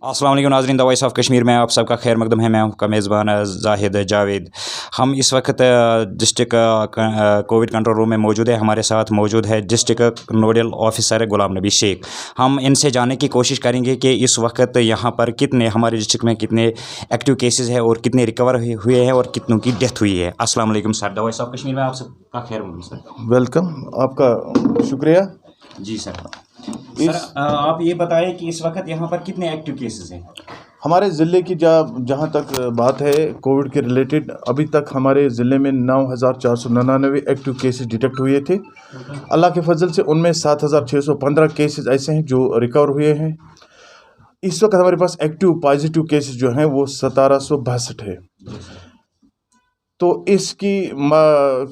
अस्सलाम वालेकुम नाज़रीन, द वॉइस ऑफ कश्मीर में आप सबका खैर मकदम है। मैं आपका मेज़बान जाहिद जावेद। हम इस वक्त डिस्ट्रिक्ट कोविड कंट्रोल रूम में मौजूद है। हमारे साथ मौजूद है district nodal officer Ghulam Nabi Sheikh. हम इनसे जानने की कोशिश करेंगे कि इस वक्त यहाँ पर कितने हमारे डिस्ट्रिक्ट में कितने एक्टिव केसेस हैं और कितने रिकवर हुए हैं और कितनों की डेथ हुई है। अस्सलाम वालेकुम sir, the voice of Kashmir में आप सबका खैर मकदम सर। वेलकम, आपका शुक्रिया। जी सर। सर आप ये बताएं कि इस वक्त यहाँ पर कितने एक्टिव केसेस हैं। हमारे ज़िले की जहाँ तक बात है कोविड के रिलेटेड, अभी तक हमारे ज़िले में 9,499 एक्टिव केसेस डिटेक्ट हुए थे। अल्लाह के फजल से उनमें 7,615 केसेस ऐसे हैं जो रिकवर हुए हैं। इस वक्त हमारे पास एक्टिव पॉजिटिव केसेस जो हैं वो 1762 है। तो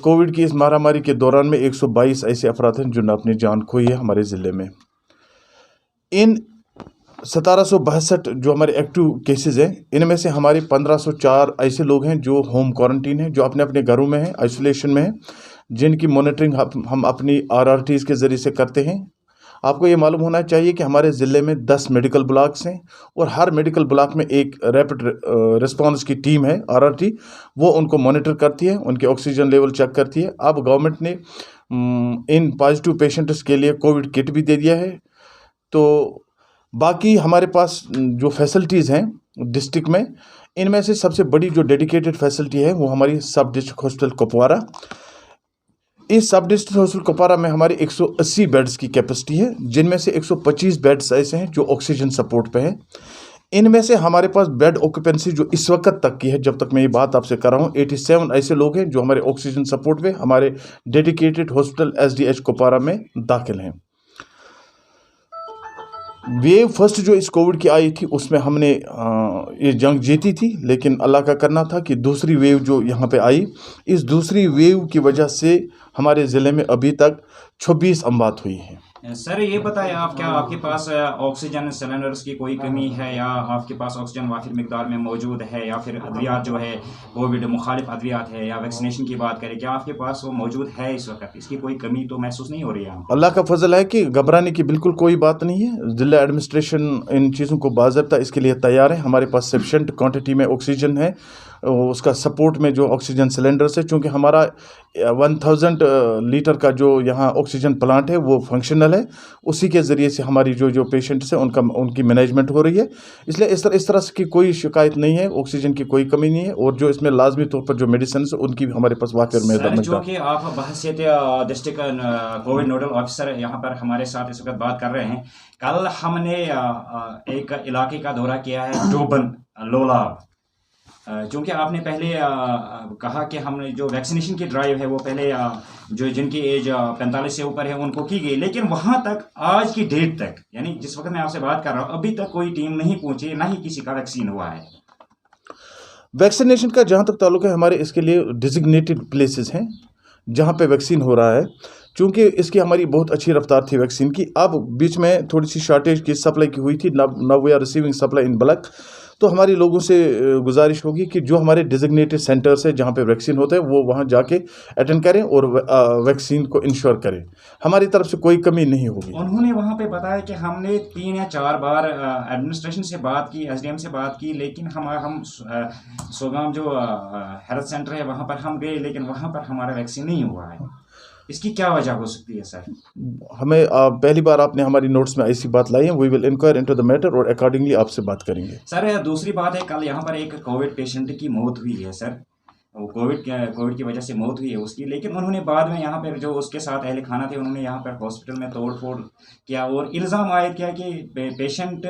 कोविड की इस महामारी के दौरान में 122 ऐसे अफराद हैं जिन्होंने अपनी जान खोई है हमारे ज़िले में। इन 1762 जो हमारे एक्टिव केसेस हैं, इनमें से हमारे 1504 ऐसे लोग हैं जो होम क्वारंटीन हैं, जो अपने अपने घरों में हैं, आइसोलेशन में हैं, जिनकी मॉनिटरिंग हम अपनी RRTs के ज़रिए से करते हैं। आपको ये मालूम होना चाहिए कि हमारे ज़िले में 10 मेडिकल ब्लॉक्स हैं और हर मेडिकल ब्लॉक में एक रैपिड रिस्पांस की टीम है RRT, वो उनको मॉनिटर करती है, उनके ऑक्सीजन लेवल चेक करती है। अब गवर्नमेंट ने इन पॉजिटिव पेशेंट्स के लिए कोविड किट भी दे दिया है। तो बाकी हमारे पास जो फैसिलिटीज़ हैं डिस्ट्रिक्ट में, इनमें से सबसे बड़ी जो डेडिकेटेड फैसिलिटी है वो हमारी सब डिस्ट्रिक्ट हॉस्पिटल कुपवारा। इस सब डिस्ट्रिक्ट हॉस्पिटल कुपवारा में हमारी 180 बेड्स की कैपेसिटी है, जिनमें से 125 बेड्स ऐसे हैं जो ऑक्सीजन सपोर्ट पे हैं। इनमें से हमारे पास बेड ऑक्यूपेंसी जो इस वक्त तक की है, जब तक मैं ये बात आपसे कर रहा हूँ, 87 ऐसे लोग हैं जो हमारे ऑक्सीजन सपोर्ट पे हमारे डेडिकेटेड हॉस्पिटल SDH कुपवारा में दाखिल हैं। वेव फर्स्ट जो इस कोविड की आई थी उसमें हमने ये जंग जीती थी, लेकिन अल्लाह का करना था कि दूसरी वेव जो यहाँ पे आई, इस दूसरी वेव की वजह से हमारे ज़िले में अभी तक 26 अमवात हुई हैं। सर ये बताएं, आप क्या आपके पास ऑक्सीजन सिलेंडर्स की कोई कमी है या आपके पास ऑक्सीजन वाफिर मिकदार में मौजूद है, या फिर अद्वियात जो है कोविड मुखालिफ अद्वियात है, या वैक्सीनेशन की बात करें, क्या आपके पास वो मौजूद है इस वक्त? इसकी कोई कमी तो महसूस नहीं हो रही है? अल्लाह का फजल है कि घबराने की बिल्कुल कोई बात नहीं है। ज़िला एडमिनिस्ट्रेशन इन चीज़ों को बाज़ाब्ता इसके लिए तैयार है। हमारे पास सफिशेंट क्वांटिटी में ऑक्सीजन है, उसका सपोर्ट में जो ऑक्सीजन सिलेंडर्स है, चूँकि हमारा 1000 लीटर का जो यहाँ ऑक्सीजन प्लांट है वो फंक्शनल है, उसी के ज़रिए से हमारी जो पेशेंट्स हैं उनकी मैनेजमेंट हो रही है। इसलिए इस तरह की कोई शिकायत नहीं है, ऑक्सीजन की कोई कमी नहीं है। और जो इसमें लाजमी तौर पर जो मेडिसिन है उनकी भी हमारे पास वाक़ई में जो कि आप बहसीत डिस्ट्रिक्ट कोविड नोडल ऑफिसर यहाँ पर हमारे साथ इस वक्त बात कर रहे हैं। कल हमने एक इलाके का दौरा किया है, डोबन लोलाब। क्योंकि आपने पहले कहा कि हमने जो वैक्सीनेशन की ड्राइव है वो पहले जो जिनकी एज 45 से ऊपर है उनको की गई, लेकिन वहाँ तक आज की डेट तक, यानी जिस वक्त मैं आपसे बात कर रहा हूँ, अभी तक कोई टीम नहीं पहुँची, ना ही किसी का वैक्सीन हुआ है। वैक्सीनेशन का जहाँ तक ताल्लुक है, हमारे इसके लिए डिजिग्नेटेड प्लेसेस हैं जहाँ पे वैक्सीन हो रहा है। चूँकि इसकी हमारी बहुत अच्छी रफ्तार थी वैक्सीन की, अब बीच में थोड़ी सी शॉर्टेज की सप्लाई की हुई थी। Now we are receiving supply in bulk. तो हमारी लोगों से गुजारिश होगी कि जो हमारे डिजिग्नेटेड सेंटर्स है जहाँ पे वैक्सीन होता है वो वहाँ जाके अटेंड करें और वैक्सीन को इंश्योर करें। हमारी तरफ से कोई कमी नहीं होगी। उन्होंने वहाँ पे बताया कि हमने 3 या 4 बार एडमिनिस्ट्रेशन से बात की, SDM से बात की, लेकिन हम सोगाम जो हेल्थ सेंटर है वहाँ पर हम गए, लेकिन वहाँ पर हमारा वैक्सीन नहीं हुआ है। इसकी क्या वजह हो सकती है सर? हमें पहली बार आपने हमारी नोट्स में ऐसी बात लाई है। We will inquire into the matter और अकॉर्डिंगली आपसे बात करेंगे। सर दूसरी बात है, कल यहाँ पर एक कोविड पेशेंट की मौत हुई है सर, वो कोविड की वजह से मौत हुई है उसकी, लेकिन उन्होंने बाद में यहाँ पर जो उसके साथ अहल खाना थे उन्होंने यहाँ पर हॉस्पिटल में तोड़ फोड़ किया और इल्ज़ाम आयद किया कि पेशेंट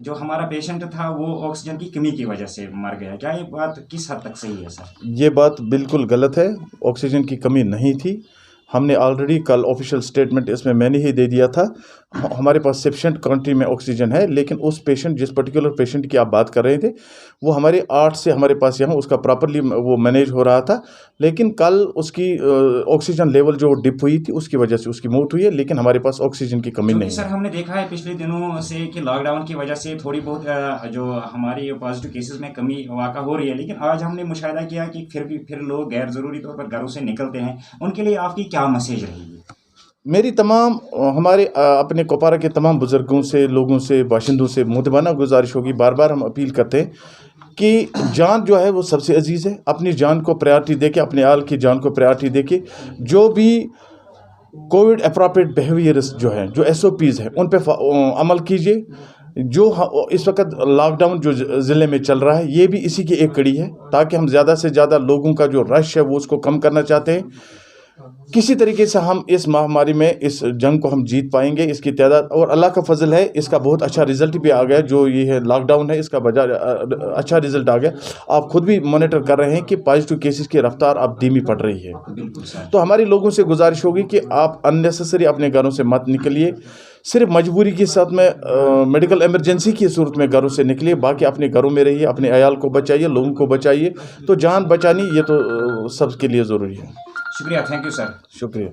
जो हमारा पेशेंट था वो ऑक्सीजन की कमी की वजह से मर गया। क्या ये बात किस हद तक सही है सर? ये बात बिल्कुल गलत है। ऑक्सीजन की कमी नहीं थी। हमने ऑलरेडी कल ऑफिशियल स्टेटमेंट इसमें मैंने ही दे दिया था। हमारे पास सफिशेंट क्वांटिटी में ऑक्सीजन है, लेकिन उस पेशेंट जिस पर्टिकुलर पेशेंट की आप बात कर रहे थे वो हमारे 8 से हमारे पास यहाँ उसका प्रॉपरली वो मैनेज हो रहा था, लेकिन कल उसकी ऑक्सीजन लेवल जो डिप हुई थी उसकी वजह से उसकी मौत हुई है, लेकिन हमारे पास ऑक्सीजन की कमी नहीं है। सर हमने देखा है पिछले दिनों से कि लॉकडाउन की वजह से थोड़ी बहुत जो हमारी पॉजिटिव केसेस में कमी वाक़ा हो रही है, लेकिन आज हमने मुशाहिदा किया कि फिर लोग गैर ज़रूरी तौर पर घरों से निकलते हैं। उनके लिए आपकी क्या मैसेज रहेगी? मेरी तमाम हमारे अपने कुपवारा के तमाम बुज़ुर्गों से, लोगों से, बाशिंदों से मुतबाना गुजारिश होगी, बार बार हम अपील करते हैं कि जान जो है वो सबसे अजीज़ है। अपनी जान को प्रायोरिटी देके, अपने आल की जान को प्रायोरिटी देके, जो भी कोविड अप्रोप्रिएट बिहेवियर्स जो है, जो SOPs हैं, उन पे अमल कीजिए। जो इस वक्त लॉकडाउन जो ज़िले में चल रहा है, ये भी इसी की एक कड़ी है, ताकि हम ज़्यादा से ज़्यादा लोगों का जो रश है वो उसको कम करना चाहते हैं। किसी तरीके से हम इस महामारी में, इस जंग को हम जीत पाएंगे। इसकी तादाद, और अल्लाह का फजल है, इसका बहुत अच्छा रिजल्ट भी आ गया। जो ये है लॉकडाउन है, इसका अच्छा रिजल्ट आ गया। आप खुद भी मॉनिटर कर रहे हैं कि पॉजिटिव केसेस की रफ्तार अब धीमी पड़ रही है। बिल्कुल सर। तो हमारी लोगों से गुजारिश होगी कि आप अननेसेसरी अपने घरों से मत निकलिए। सिर्फ मजबूरी के साथ में मेडिकल इमरजेंसी की सूरत में घरों से निकलिए, बाकी अपने घरों में रहिए, अपने अयाल को बचाइए, लोगों को बचाइए। तो जान बचानी ये तो सबके लिए ज़रूरी है। शुक्रिया, थैंक यू सर। शुक्रिया।